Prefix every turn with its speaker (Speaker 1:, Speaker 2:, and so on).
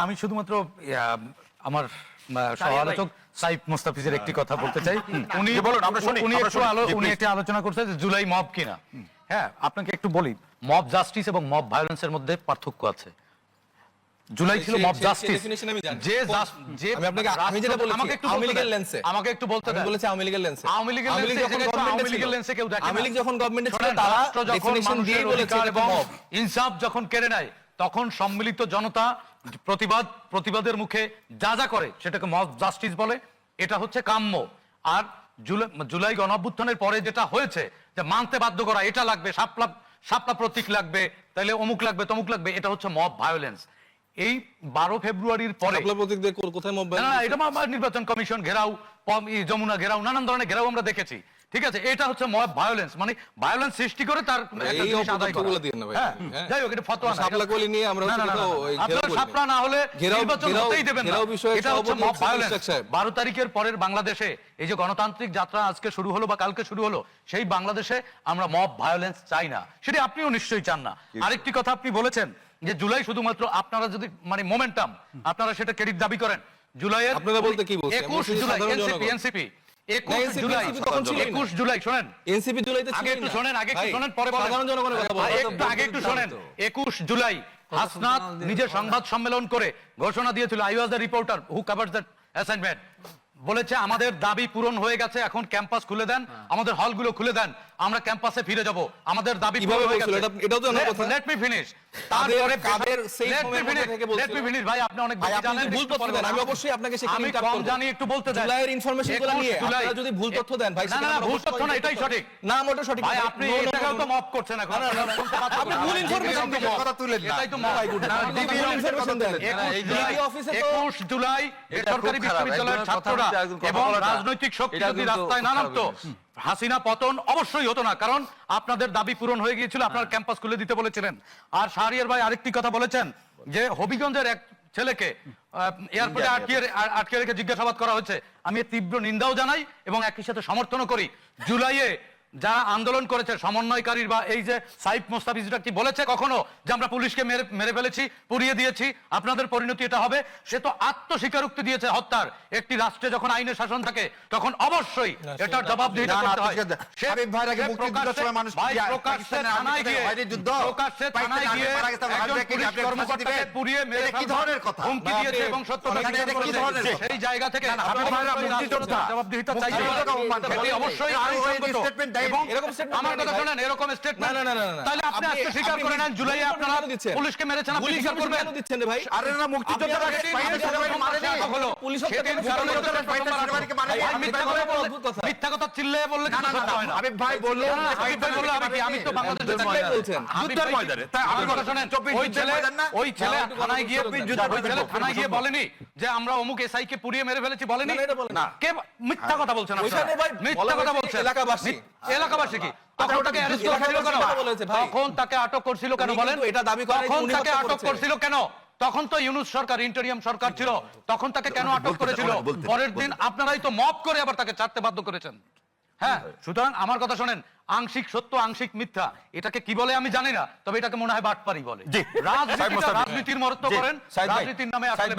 Speaker 1: আমি শুধুমাত্র আমার সহ-আলোচক সাইফ মোস্তাফিজের একটি কথা বলতে চাই। উনি একটি আলোচনা করছে যে জুলাই মব কিনা। হ্যাঁ, আপনাকে একটু বলি, মব জাস্টিস এবং মব ভায়োলেন্সের মধ্যে পার্থক্য আছে। জুলাই ছিল মব জাস্টিস, আমাকে একটু বলতে দেন। আওয়ামী লীগের লেন্সে কেউ দেখে না। আওয়ামী লীগ যখন গভর্নমেন্টে ছিল তারা ডেফিনিশন দিয়ে বলেছে এবং ইনসাফ যখন কেড়ে নেয় তখন সম্মিলিত জনতা প্রতিবাদের মুখে যা যা করে সেটাকে মব জাস্টিস বলে। এটা হচ্ছে কাম্য। আর জুলাই গণঅভ্যুত্থানের পরে যেটা হয়েছে যে মানতে বাধ্য করা, এটা লাগবে, শাপলা প্রতীক লাগবে, তাইলে অমুক লাগবে তমুক লাগবে, এটা হচ্ছে মব ভায়োলেন্স। এই 12 ফেব্রুয়ারির পরে নির্বাচন কমিশন ঘেরাও, যমুনা ঘেরাও, নানান ধরনের ঘেরাও আমরা দেখেছি। ঠিক আছে, এটা হচ্ছে মব ভায়োলেন্স, মানে ভায়োলেন্স সৃষ্টি করে তার যাই হোক, এটা ফতোয়া না। শাপলা না হলে নির্বাচন হতেই দেবেন না, এটা হচ্ছে মব ভায়োলেন্স। 12 তারিখের পরের বাংলাদেশে এই যে গণতান্ত্রিক যাত্রা আজকে শুরু হলো বা কালকে শুরু হলো, সেই বাংলাদেশে আমরা মব ভায়োলেন্স চাই না। সেটা আপনিও নিশ্চয়ই চান না। আরেকটি কথা আপনি বলেছেন যে জুলাই শুধুমাত্র আপনারা যদি মানে মোমেন্টাম, আপনারা সেটা ক্রেডিট দাবি করেন। জুলাইয়ের আপনারা বলতে কি বলছেন? 21 জুলাই এনসিপি 21 জুলাই শোনেন, এনসিপি জুলাইতে আগে একটু শোনেন, আগে একটু শোনেন, পরে সাধারণ জনগণের কথা বলেন, আগে একটু শোনেন। 21 জুলাই হাসনাত নিজে সংবাদ সম্মেলন করে ঘোষণা দিয়েছিল, I was the reporter who covers that assignment, বলেছে আমাদের দাবি পূরণ হয়ে গেছে, এখন ক্যাম্পাস খুলে দেন, আমাদের হলগুলো খুলে দেন, আমরা ক্যাম্পাসে ফিরে যাব, আমাদের দাবি পূরণ হয়ে গেছে। এটাও তো না কথা। Let me finish. তারপরে কাদের সেই মোমেন্ট থেকে বলছেন? লেট মি ফিনিশ ভাই, আপনি অনেক বেশি জানেন, ভুল তথ্য দেন। আমি অবশ্যই আপনাকে সেখানে আমি কম জানি, একটু বলতে দেন। জুলাইয়ের ইনফরমেশনগুলো নিয়ে আপনারা যদি ভুল তথ্য দেন ভাই, সেটা ভুল তথ্য না, এটাই সঠিক না, মোটেও সঠিক ভাই। আপনি এটাও তো মব করছেন এখন, আপনি ভুল ইনফরমেশন দিয়ে কথা তুলেন না, এটাই তো মব। ভুল ইনফরমেশন দেন। 21 জুলাই সরকারি বিশ্ববিদ্যালয়ের ছাত্ররা এবং রাজনৈতিক শক্তি যদি রাস্তায় না নামতো, হাসিনা পতন অবশ্যই হতো না, কারণ আপনাদের দাবি পূরণ হয়ে গিয়েছিল, আপনার ক্যাম্পাস খুলে দিতে বলেছিলেন। আর শাহরিয়ার ভাই আরেকটি কথা বলেছেন যে হবিগঞ্জের এক ছেলেকে এয়ারপোর্টে আটকে রেখে জিজ্ঞাসাবাদ করা হয়েছে। আমি তীব্র নিন্দাও জানাই এবং একই সাথে সমর্থনও করি। জুলাইয়ে যারা আন্দোলন করেছে সমন্বয়কারীর বা এই যে সাইফ মোস্তাফিজরা কি বলেছে কখনো যে আমরা পুলিশকে মেরে ফেলেছি, পুড়িয়ে দিয়েছি, আপনাদের পরিণতি এটা হবে? সে তো আত্মস্বীকারোক্তি দিয়েছে হত্যার। একটি রাষ্ট্রে যখন আইনের শাসন থাকে তখন অবশ্যই এটার জবাবদিহিতা করতে হয়। প্রকাশ্যে থানায় গিয়ে একজন পুলিশ কর্মকর্তাকে পুড়িয়ে মেরে হুমকি দিয়েছে এবং সত্যতা সেই জায়গা থেকে জবাবদিহিতা চাইছে। অবশ্যই আমার কথা শুনেন, এরকম স্টেটমেন্ট তাহলে আপনি আজকে স্বীকার করে নেন জুলাইয়ে আপনারা পুলিশকে মেরেছেন, আপনি স্বীকার করবেন? কেন দিচ্ছেন রে ভাই? আরে না, মুক্তিযোদ্ধারা হলো পুলিশ মিথ্যা কথা চিল্লায়ে বললে কিন্তু সত্য হয় না। আবিব ভাই বললো, আবিব ভাই বললো আমি তো বাংলাদেশের থাকলেই বলছেন যুদ্ধের ময়দানে। তাই আমার কথা শুনেন, ওই ছেলে থানায় গিয়ে বলেনি যে আমরা অমুক এসআই কে পুড়িয়ে মেরে ফেলেছি, বলেনি না। কে মিথ্যা কথা বলছেন? মিথ্যা কথা বলছেন এলাকাবাসী কি? তখন তাকে অ্যারেস্ট করেছিল কেন? তখন তাকে আটক করছিল কেন বলেন? তখন তাকে আটক করছিল কেন? তখন তো ইউনূস সরকার, ইন্টারিয়াম সরকার ছিল, তখন তাকে কেন আটক করেছিল? পরের দিন আপনারাই তো মব করে আবার তাকে ছাড়তে বাধ্য করেছেন। হ্যাঁ, সুতরাং আমার কথা শোনেন, আংশিক সত্য আংশিক মিথ্যা এটাকে কি বলে আমি জানি না, তবে এটাকে মনে হয় বাটপারি বলে। রাজনীতির মহত্ব করেন, রাজনীতির নামে আসলে